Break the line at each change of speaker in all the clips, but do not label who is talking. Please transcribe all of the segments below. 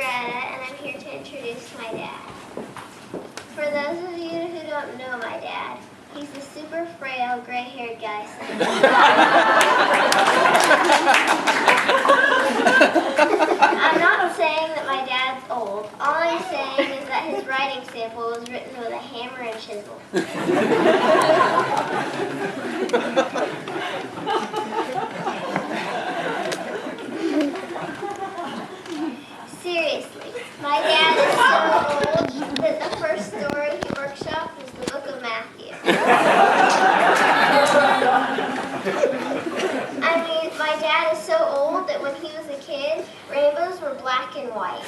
Greta, and I'm here to introduce my dad. For those of you who don't know my dad, he's the super frail, gray-haired guy. I'm not saying that my dad's old. All I'm saying is that his writing sample was written with a hammer and chisel. Seriously, my dad is so old that the first story he workshopped was the Book of Matthew. I mean, my dad is so old that when he was a kid, rainbows were black and white.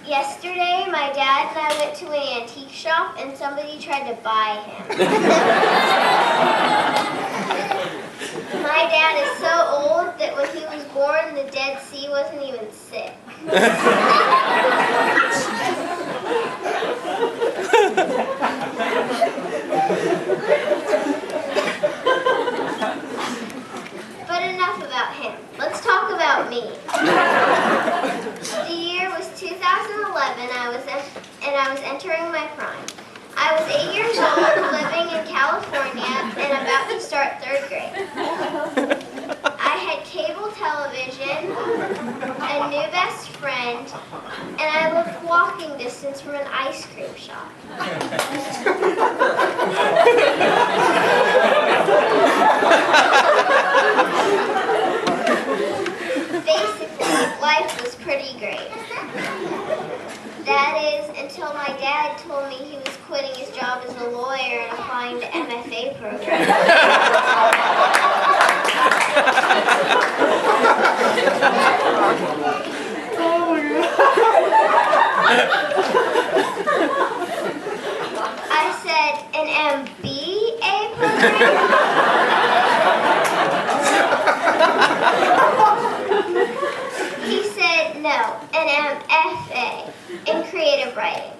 Yesterday, my dad and I went to an antique shop and somebody tried to buy him. My dad is so old that when he was born, the Dead Sea wasn't even sick. But enough about him. Let's talk about me. The year was 2011, and I was entering my prime. I was 8 years old, living in California, and about to start 3rd grade. I had cable television, a new best friend, and I lived walking distance from an ice cream shop. Basically, life was pretty great. That is, until my dad told me he was quitting his job as a lawyer and applying to MFA program. I said, an MBA program? He said, no, an MFA in creative writing.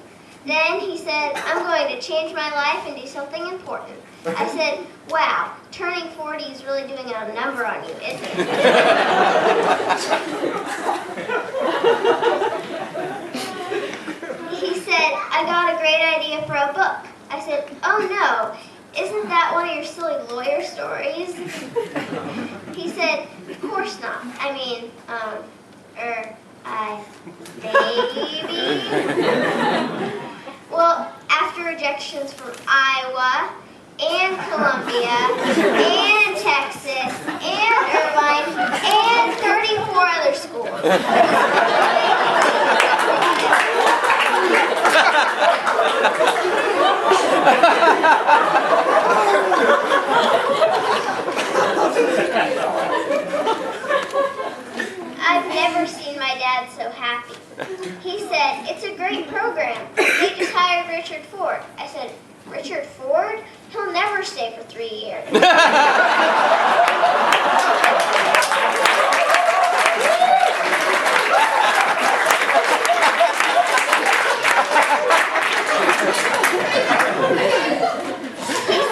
Then he said, I'm going to change my life and do something important. I said, wow, turning 40 is really doing a number on you, isn't it? He said, I got a great idea for a book. I said, oh no, isn't that one of your silly lawyer stories? He said, of course not. I mean, maybe. Well, after rejections from Iowa, and Columbia, and Texas, and Irvine, and 34 other schools. I've never seen my dad so happy. He said, it's a great program. They just hired Richard Ford. I said, Richard Ford? He'll never stay for 3 years. He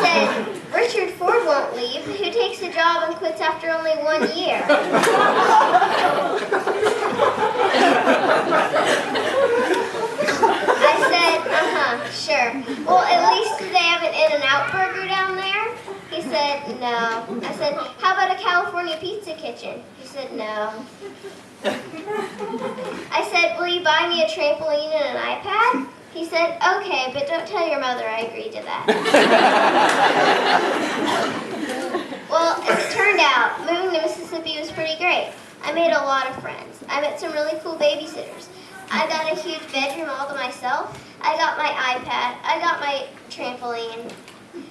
said, Richard Ford won't leave. Who takes a job and quits after only 1 year? I said, sure. Well, at least do they have an In-N-Out burger down there? He said, no. I said, how about a California pizza kitchen? He said, no. I said, will you buy me a trampoline and an iPad? He said, okay, but don't tell your mother I agreed to that. Well, as it turned out, moving to Mississippi was pretty great. I made a lot of friends. I met some really cool babysitters. I got a huge bedroom all to myself. I got my iPad. I got my trampoline.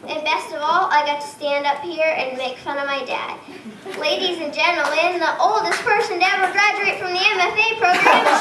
And best of all, I got to stand up here and make fun of my dad. Ladies and gentlemen, the oldest person to ever graduate from the MFA program is